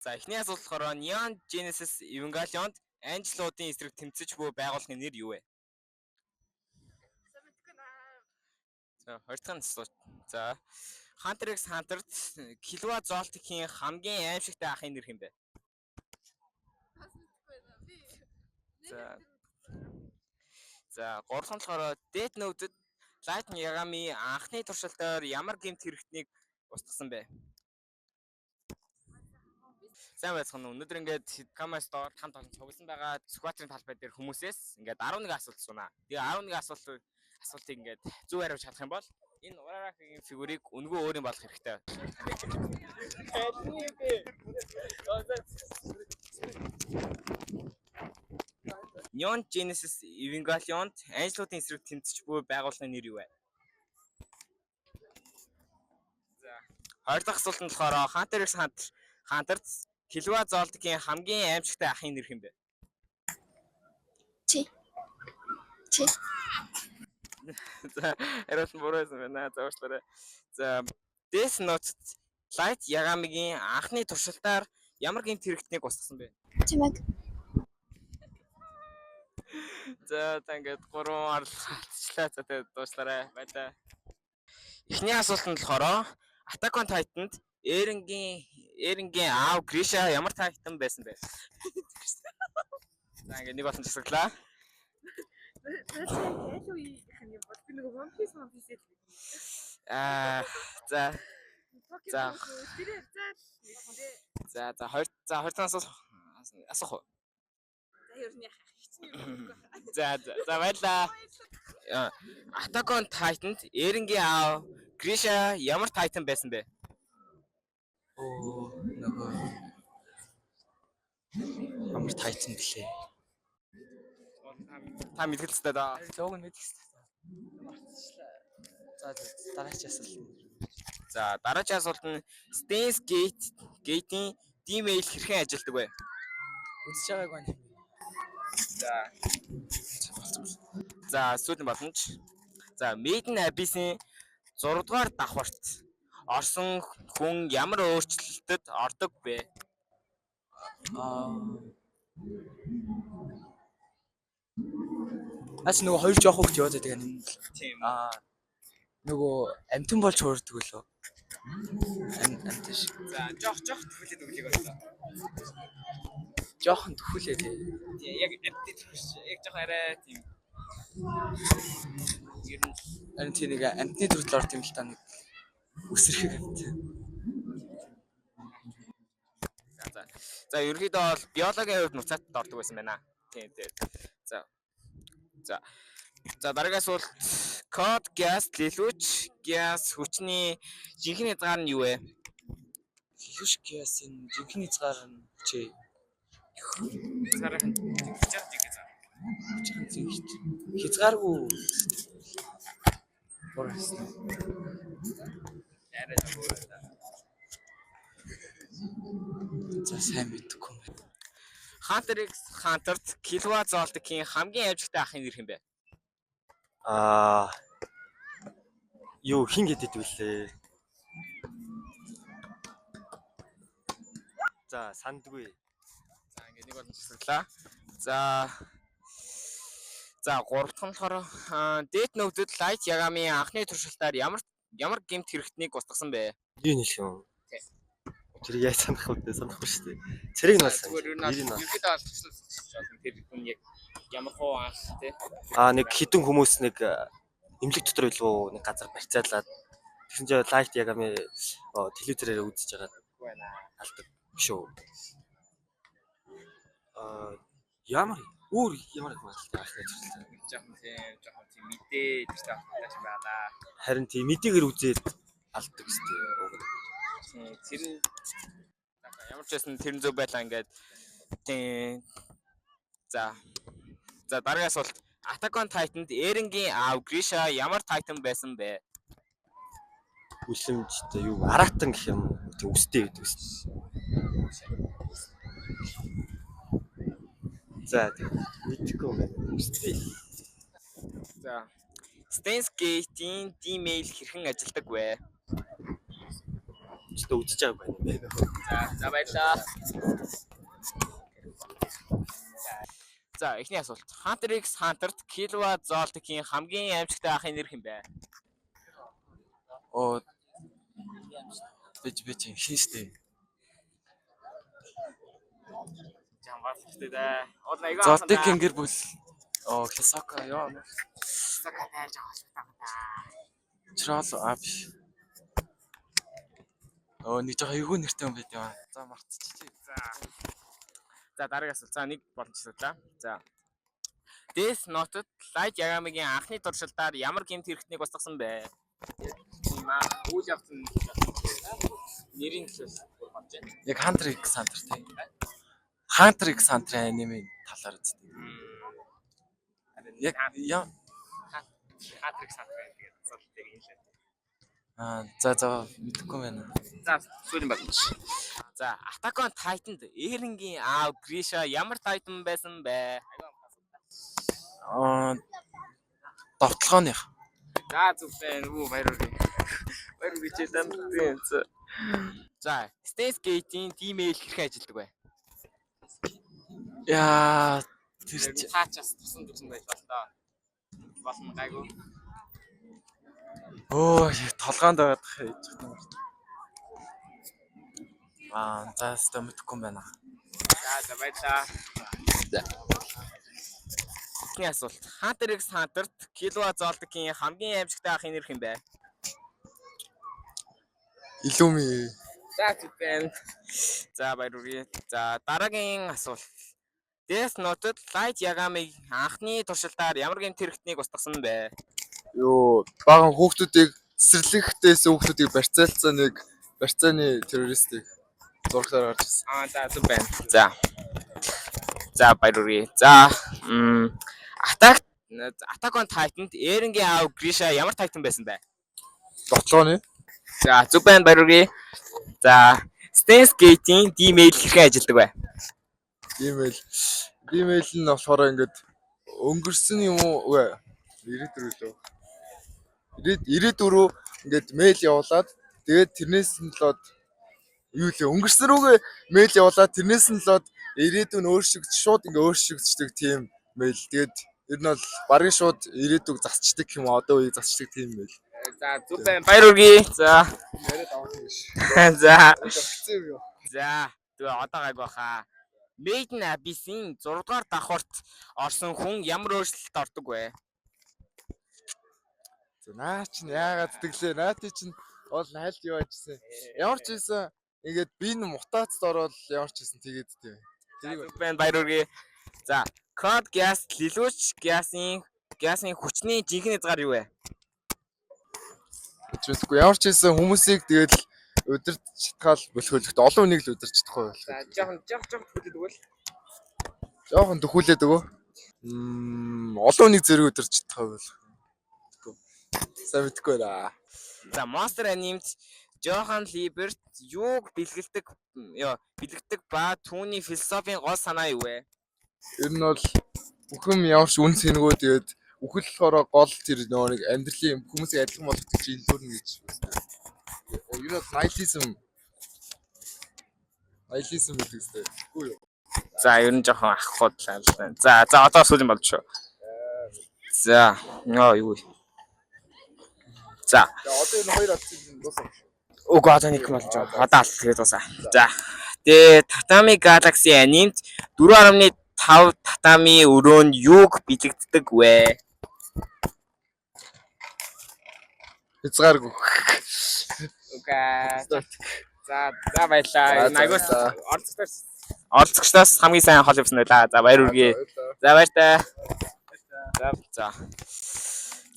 За эхний асуулт болохоор Neon Genesis Evangelion-д Ангелуудын эсрэг тэмцэж буй байгууллагын нэр юу вэ? За хоёр дахь асуулт. За Hunter x Hunter-д Killua Zoltec-ийн хамгийн аимшигтай ахын нэр хэм бэ? За гурав дахь нь болохоор Death Note-д Light Yagami анхны туршилтаар ямар гэмт хэрэгтнийг устгасан бэ? Сайн байцгаана уу. Өнөөдөр ингээд Kama Store хамт олон цугласан байгаа Squat-ын талбай дээр хүмүүсээс ингээд 11 асуулт асуунаа. Тэгээ 11 асуултыг ингээд зөв хариулж чадах юм бол энэ Uraraka-гийн фигурыг үнэгүй өөрийн болох хэрэгтэй. Neon Genesis Evangelion-д Ангелуудын эсрэг тэмцэж буй байгууллагын нэр юу вэ? За 20 дахь асуулт нь болохоор Hunter x Hunter-д Killua Zoltec-ийн хамгийн аимшигтай ахын нэр хэм бэ? Чи. За хариулт нь буруу байсан байна. За уучлаарай. За Death Note-д Light Yagami-гийн анхны туршилтаар ямар гэмт хэрэгтнийг устгасан бэ? Чимэг. За ингээд 3 арлцлаа. За тэгээд дууслаарай. Баярлалаа. Эхний асуулт нь болохоор Attack on Titan-д Эренгийн аав Grisha ямар Titan байсан бэ? За ингээд нэг болсон засаглаа. За хоёр асуулт асуух уу? За баярлаа. Attack on Titan-д Эренгийн аав Grisha ямар Titan байсан бэ? Ямар Titan блээ. Та мэдэх л та да. Лог нь мэдэх хэвээр. За дараагийн асуулт. За дараагийн асуулт нь Steins Gate-ийн D-mail хэрхэн ажилладаг вэ? Үзэж байгааг байна. За сүүлийн боломж. За Maiden Abyss-ийн 6 дугаар давхарт орсон хүн ямар өөрчлөлтөд ордог вэ? Аач нөгөө хоёр жоох хөвгт яваад байдаг юм. Тийм. Нөгөө амтэн болж хуурдаг лөө. Амтэн шиг. За жоох төхөлөд өглийг боллоо. Жоохон төхүүлээ тий. Яг амтэн төхөж яг жоох арай тийм. Ер нь харин тий нэг амтны төрөл орд юм л та нэг үсрэх амт. За ерөнхийдөө бол биологийн хувьд нуцаатд ордог байсан байна. Тийм. За дараагийн асуулт Code Geass Lelouch Geass хүчний жинхэнэ хязгаар нь юу вэ? Lelouch Geass-ийн жинхэнэ хязгаар нь хүчээ. Хязгааргүй. Борсон. За сайн мэдгүй юм. Hunter x Hunter-д Killua Zoltec-ийн хамгийн аимшигтай ахын нэр хэм бэ? Юу хин гэдэг вүлээ. За сандгүй. За ингээд нэг болно засаглаа. За гурав дахь нь болохоор Death Note-д Light Yagami анхны туршилтаар ямар гэмт хэрэгтнийг устгасан бэ? Юу нэлэх юм? Тэр яа санах вэ? Санахгүй шүү дээ. Цэрэг нь бас. Ерөнхийдөө тэр хүн яг ямар хуу анх тий. Нэг хідэн хүмүүс нэг эмнэлэг дотор илүү нэг газар барьцаалаад тэгсэн чинь Light Yagami телевизээр үзэж байгаа байна. Алдаг шүү. Ямар их маалтай ахтай төрлөө. Жоохон тийм мэдээ гэж тааш байна. Харин тийм мэдээгээр үзээд алдаг шүү. Тэр нь ямар ч байсан тэр зөв байлаа ингээд тийм. За дараагийн асуулт Attack on Titan-д Эренгийн аав Grisha ямар Titan байсан бэ? Үлэмжтэй юу аратан гэх юм тийм үстэй гэдэг үст. За мэдгүй байна. Үстэй. За Steins Gate-ийн D-mail хэрхэн ажилладаг вэ? өчтөө үзэж байгаа юм байна. За баярлаа. За эхний асуулт. Hunter x Hunter-т Killua Zoltec-ийн хамгийн аимшигтай ахын нэр хэн бэ? Оо бич хийстэй. Жамбалтай да. Уул аяга. Золтекийн гэр бүл Хисака яа. Хисака таарж байгаа байна. Чрал биш. Нэг жоо эйгүү нэртэй юм байт юм. За мартчихъя. За дараагийн асуулт. За нэг боломжтой. За. Death Note-д Light Yagami-гийн анхны туршилтаар ямар гэмт хэрэгтнийг устгасан бэ? Тийм үйл явцсан нэрийн төлөөс болж байна. Яг Hunter x Hunter тийм. Hunter x Hunter анимын талаар үзтээ. Яг Hunter x Hunter гэдэг асуултыг юм лээ. За мэдэхгүй байна. За сүүлийн боломж. За Attack on Titan-д Eren-гийн аав Grisha ямар Titan байсан бэ? Довтлогооных. За зүг байна. Баярлалаа. Баярлалаа чилэн. За Steins Gate-ийн Team-эл хэрхэн ажилладаг вэ? Яа тэр цаачаас тусан байж болно. Болно гайгүй. Толгоонд байгаад хийж байгаа. За өстө мэдэхгүй юм байна. За баярлаа. Эхний асуулт. Hunter x Hunter-т Killua Zoltec-ийн хамгийн аимшигтай ахын нэр хэн бэ? Илүүми. За зүг байна. За баярлалаа. За дараагийн асуулт. Death Note-д Light Yagami анхны туршилтаар ямар гэмт хэрэгтнийг устгасан бэ? Бага хүүхдүүдийг цэцэрлэхтээс хүүхдүүдийг барьцааны террористыг зурглаар гарч ирсэн. За зүг байна. За баярлалаа. За Attack on Titan-д Eren-гийн аав Grisha ямар Titan байсан бэ? Довтлогооны. За зүг байна баярлалаа. За Steins Gate-ийн Team-эл хэрхэн ажилладаг вэ? Email нь болохоор ингээд өнгөрсөн юм уу? Үгүй 94 ингээд мэйл явуулаад тэгээд тэрнээс нь лоод өнгөрсөн рүүгээ мэйл явуулаад тэрнээс нь лоод ирээдүйн шууд ингээд өөрчлөгдчихдөг тийм мэйл. Тэгээд ер нь бол баргийн шууд ирээдүг засчдаг юм одоо үеийг засчдаг тийм мэйл. За зүг байна баярлалаа. За яриад авах юм биш. За тэгээ одоо гайг баха. Maiden Abyss-ийн 6 дугаар давхарт орсон хүн ямар өөрчлөлт ордог вэ? Наа чинь яагаад тэглээ? Наати чинь бол хайлт юу ажсэн. Ямар ч ийсэн ингээд би н мутацд ороод ямар ч ийсэн тэгээд тийм. Зүг байна баярлалаа. За Code Geass Lelouch Geass-ийн хүчний жинхэнэ хязгаар юу вэ? Чүлгүй ямар ч ийсэн хүмүүсийг тэгээд удирч чадхаал бөлхөөлөхт олон хүнийг л удирч чадахгүй байх. За жоохон төхүүлээд өгвөл. Жоохон төхүүлээд өгөө. Олон хүнийг зэрэг удирч чадхаа байх. Сайн мэдгүй байна. За Monster Anime-д Johann Liebert юуг бэлгэлдэг ба түүний философийн гол санаа юу вэ? Ер нь бол бүхэн ямар ч үн цэнгөө тэгээд үхэл болохоор гол тэр нэг амьдралын хүмүүсийг адилхан болгох чинь илүүрнэ гэж. Ер нь найлизм гэдэг үстэй. Үгүй юу? За ер нь жоохон ахгүй л байна. За одоо сүүлийн болж шүү. За юу. За Одоо энэ хоёр атсан дуусах. Үгүй одоо нэг болж байгаа. Одоо алт тэгээд дуусаа. За тэгээ Tatami Galaxy Anime-д 4.5 татами өрөөнд юуг бэлэгддэг вэ? Хязгааргүй. Окей. За баярлаа. Нагаас орцогчдоос хамгийн сайн хол явсан байлаа. За баяр үргээ. За баяртай.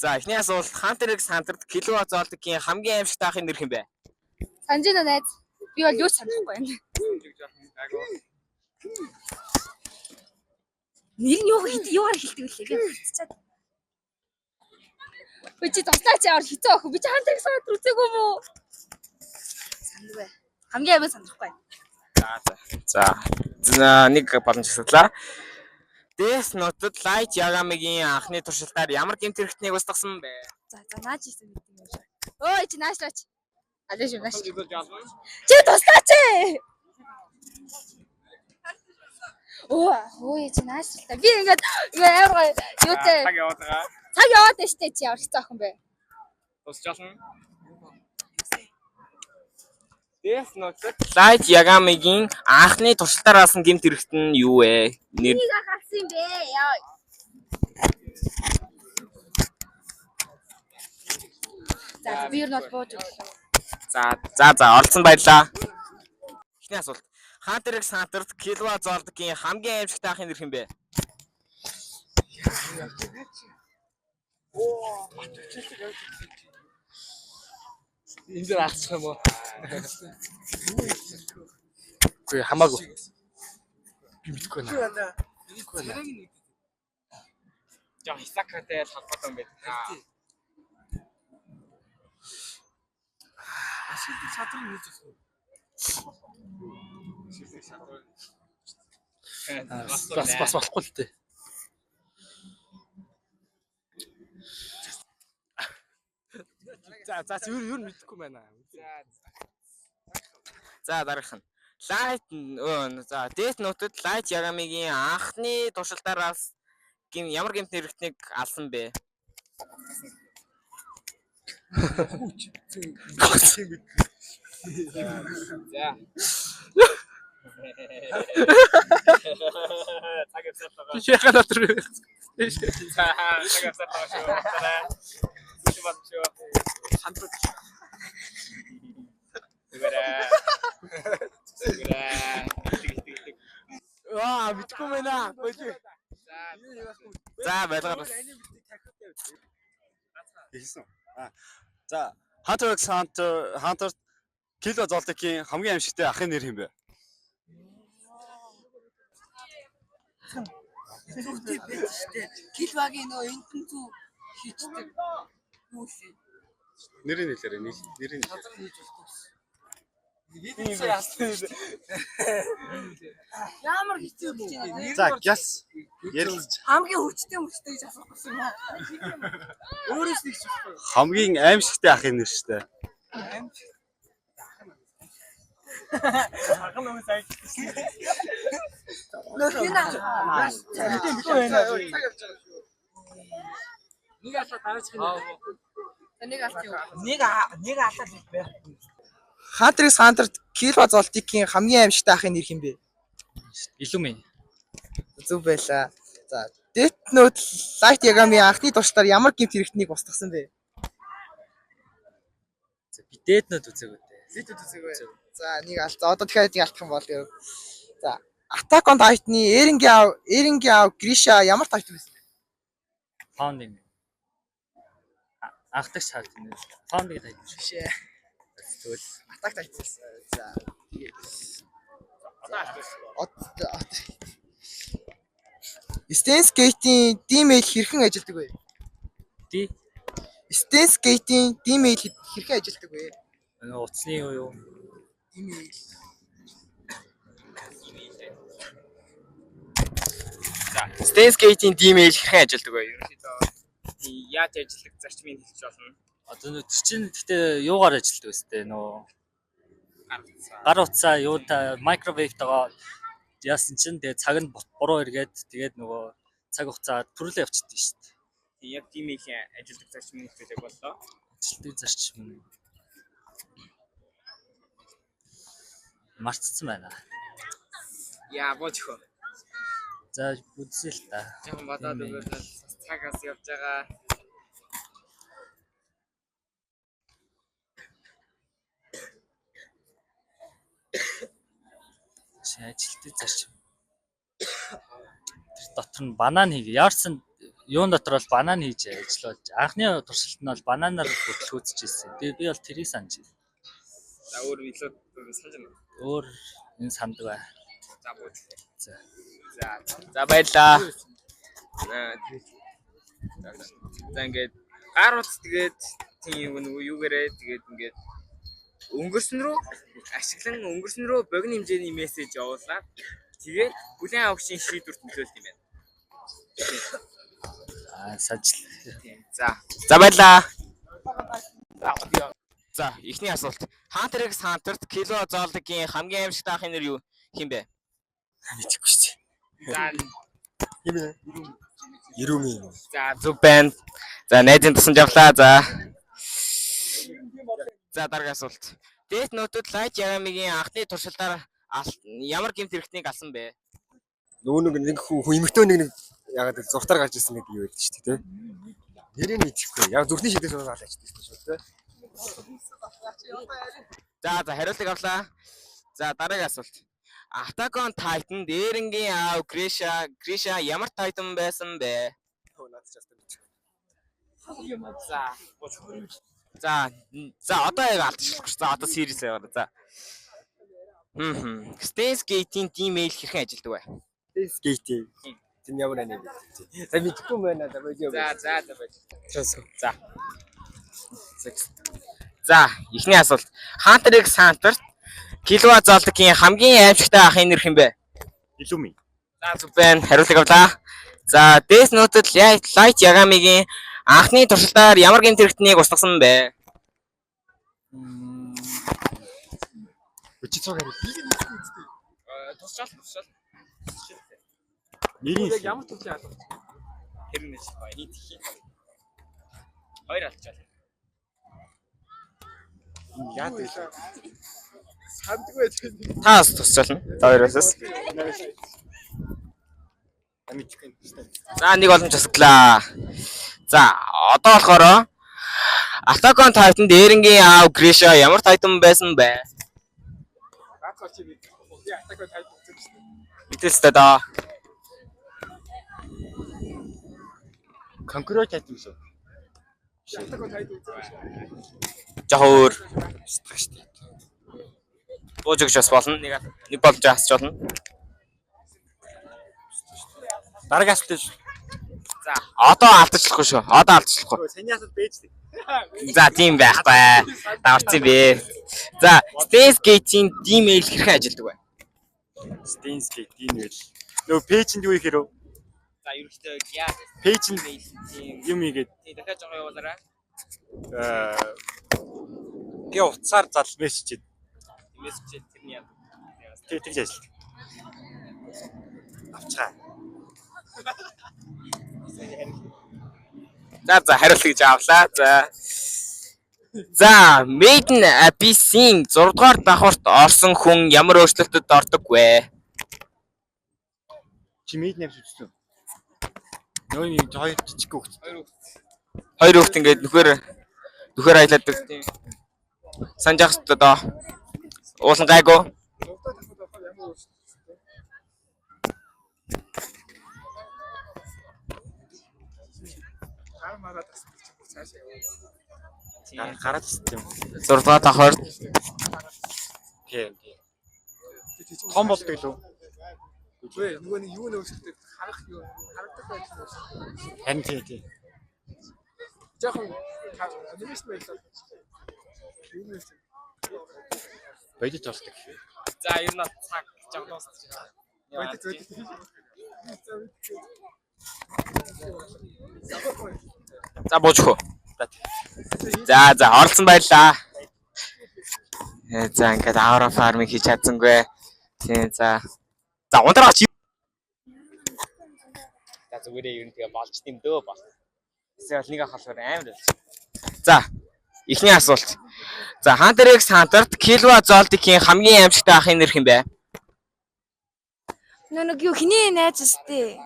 За эхний асуулт Hunter x Hunter-д Killua Zoltec-ийн хамгийн аимшигтай ахын нэр хэн бэ? Санжина найз. Би бол юу ч санахгүй байна. Нэр нь юугаар хэлдэг вэ? Би чи туслаач яар хитээ ах. Би чи Hunter x Hunter үзээгүй юм уу? Санахгүй. Хамгийн амин санахгүй. За нэг боломж асуудлаа. Death Note-д Light Yagami-гийн анхны туршилтаар ямар гэмт хэрэгтнийг устгасан бэ? За нааж ийсэн гэдэг юм шиг. Ой чи наашлаач. Алиш юм. Чи туслаач ээ. Ой чи нааштай. Би ингээд амар юу те Цаг яваад байгаа. цаг яваад байна штэ чи ямар хэцүү охин бэ? Тусч болно. Death Note Light Yagami-гийн анхны туршилтаар алсан гэмт хэрэгт нь юу вэ? Нэр Энийг харсан юм бэ? Яа. За би юу нь бууж өглөө. За олцсон баярлаа. Эхний асуулт. Hunter x Hunter Killua Zoldyck-ийн хамгийн аимшигтай ахын нэр хэм бэ? энэ дээр алцах юм уу? Үгүй хамаагүй. Би мэдэхгүй байна. Жаа Hisakaтай холбоотой юм байна. Ашигт шатрын нээж өгсөн. Бас болохгүй л дээ. За юу мэдэхгүй байна. За дараах нь. Light за Death Note-д Light Yagami-гийн анхны туршилтаар алс ямар гэмт хэрэгтнийг алсан бэ? За. Яхаа дотор. Ваа, мэдгүй байна. За байлгаар. Хэлсэн. За Hunter x Hunter Killua Zoldyck-ийн хамгийн аимшигтай ахын нэр хэм бэ? Килвагийн нөө энтэн зүү хийчдэг юу шээ. Нэрийн хэлээрээ нэрийн Газар хийж болохгүй. Ямар хэцүү гэж байна. За гяс ярилж Хамгийн хүчтэй мөчтэй гэж асуух гэсэн юм аа. Өөрөөс нэг ч болохгүй. хамгийн аимшигтай ахын нэр шүү дээ. Нэг алаа дараачих юм. Нэг алах юу? Нэг алал хэлбэ. Hunter x Hunter Killua Zoldyck-ийн хамгийн аимшигтай ахын нэр хэм бэ? Илүүмэ. Зүг байлаа. За, Death Note Light Yagami-ийн анхны туршилтаар ямар гэмт хэрэгтнийг устгасан бэ? Би Death Note үзээгүй дээ. Бид үзээгүй. За, нэг алдаа. Одоо дахиад нэг алдах юм бол. За, Attack on Titan-ы Eren-гийн аав Grisha ямар тайтан байсан бэ? Founding. Анхдагч тайтан. Founding тайтан шүү. Биш ээ. Тэгвэл Attack Titan байсан. За. Steins Gate-ийн D-mail хэрхэн ажилладаг вэ? Steins Gate-ийн D-mail хэрхэн ажилладаг вэ? утасны юу? D-mail. Steins Gate-ийн D-mail хэрхэн ажилладаг вэ? Ерөнхийдөө яаж ажиллах зарчмыг хэлж болно. Одоо нөө тэр чинь гэхдээ юугаар ажилладаг вэ сте нөө гар утсаа юу та микровейвтайгаа яасан чинь тэгээ цаг нь буруу эргээд тэгээд нөгөө цаг хугацаа төрөлөө явчихдаг шүү дээ. Яг D-mail-ийн ажиллах зарчмыг хэлэх боллоо. Ажилтны зарчим нь марцсан байна. Яа боочхоо. За үзье л та. Жоохон бодоод өгвөл цагаас явж байгаа. Ажилтны зарчим. Тэр дотор нь банан хийгээ. Яарсан юун дотор бол банан хийж ажиллаж. Анхны туршилт нь бол бананаар хөтлөөцж ирсэн. Тэгээ би бол тэрийг санаж байна. За өөр илүү санаж байна. Өөр энэ сандаг бай. За бууж. За. За баярлаа. За ингээд гар утас тэгээд тийм юугээрээ тэгээд ингээд өнгөрсөн рүү ашиглан өнгөрсөн рүү богино хэмжээний мессеж явуулаад тэгээд бүлээн авагчийн шийдвэрт нөлөөлт юм байна. Сажил. За баярлаа. За, эхний асуулт. Hunter x Hunter-т Killua Zoldyck-ийн хамгийн аимшигтай ахын нэр юу хин бэ? Мэдээгүй шүү дээ. За, Ирүүми. за зүг байна. За, найзын тусан жавлаа. За, дараагийн асуулт. Death Note-д Light Yagami-гийн анхны туршилтаар ямар гэмт хэрэгтнийг алсан бэ? Нөгөө нэг хүн эмэгтэй нэг ягаад зуртаар гарч ирсэн нэг юу байдаг шүү дээ. Нэрийг мэдэхгүй. Яг зүрхний шийдэж байгаа л ачдаг шүү дээ. За, хариултыг авлаа. За, дараагийн асуулт. Attack on Titan дээрэнгийн аав Grisha ямар Titan байсан бэ? За одоо яг алдчихлаа. За одоо series яваа. За. Steins Gate-ийн team-mail хэрхэн ажилладаг вэ? Steins Gate. Тин ямар анаа вэ? За мэдхгүй байна да бодё. За. За, эхний асуулт. Hunter x Hunter Killua Zoldyck-ийн хамгийн аимшигтай ахын нэр хэн бэ? Illumi. За, зүг байна. Хариултыг авлаа. За, Death Note-д Light Yagami-гийн анхны туршилтаар ямар гэмт хэрэгтнийг устгасан бэ? Өчигдөр Тусчаал. Нэрийн Ямар төрлийн алга? Хэрнээс нийт хий. Хоёр алдчихлаа. яад вэ? Сандгүй. Таас тусчаална. Хоёроос. Мэдхгүй. За, нэг боломж асуулаа. За, одоо болохоор Attack on Titan дээрэнгийн аав Grisha ямар Titan байсан бэ? Гацаач би. Я атака тайд үзсэн. Мэдээстэй доо. Конкурент тайсан шүү. Атака тайд үзсэн. Жахуур. Устгах шүү дээ. Бууж өгч бас болно. Нэг боломж асууж болно. Дараагийн асуулт шүү. За, одоо алдчихлахгүй шүү. Саний асуулт бэж. За, тийм байхгүй. Даварцсан бэ. За, Steins Gate-ийн team-mail хэрхэн ажилладаг вэ? Steins Gate email. Нөгөө пэйжэнд юу ихээр вэ? За, ерөнхийдөө яа Пэйжэнд тийм юм игээд дахиад жоо явуулаарай. гээ утсаар зал мессежэд Мессеж тэрний яа. тэгж ажил. Авчгаа. За, хариулт гэж авлаа. За, Maiden Abyss-ийн 6 дугаар давхарт орсон хүн ямар өөрчлөлтөд ордог вэ? Чимэд нэвс үзсэн. Нөгөө нэг хоёр жижиг хөвгт. Хоёр хүүхд ингээд нүхээр аялаад байдаг тийм. Санжаах хэрэгтэй доо. Уулан гайгүй. Мараад асууж цаашаа яваа. Гараад ирсэн юм. 6 дугаар давхарт Тийм. Том болдог лөө. Үгүй нөгөө нэг юу нөөсөлдөд харагдах байсан. Харин тийм. Жохон анимашн байлаа. Юу нөөсөл. Бодит болдог. За, ер нь цаг жаг дуусчих. Бодит зөөлөж. За, буучих уу. За, оролцсон баярлаа. За, ингээд авра фарминг хийж чадсангүй. Тийм, за. За, ундраач. За, зүгээрээ ер нь тэгээ болж тийм дөө бол. Эсвэл нэг ахалгаар амар болж. За, эхний асуулт. За, Hunter x Hunter-т Killua Zoldyck-ийн хамгийн аимшигтай ахын нэр хэн бэ? Нэг юу хиний найз өстэй.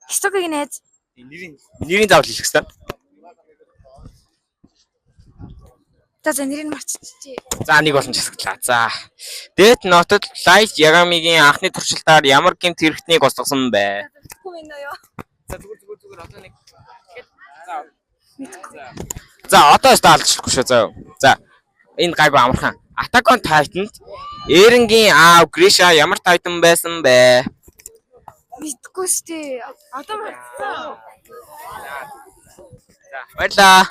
Хистокийн найз. Нэрийн заавал хэлэх хэрэгтэй. За нэрийг марцчихжээ. За, нэг боломж хэсгэлээ. За. Death Note-д Light Yagami-гийн анхны туршилтаар ямар гэмт хэрэгтнийг устгасан бэ? Тэгэхгүй байна ёо. За, зүгээр одоо нэг За, одоо ч даалжчихгүй шүү. За. Энэ гайгүй амархан. Attack on Titan-д Eren-гийн аав Grisha ямар Titan байсан бэ? Мэдгүй шүү дээ. Одоо марцсан. За, баярлаа.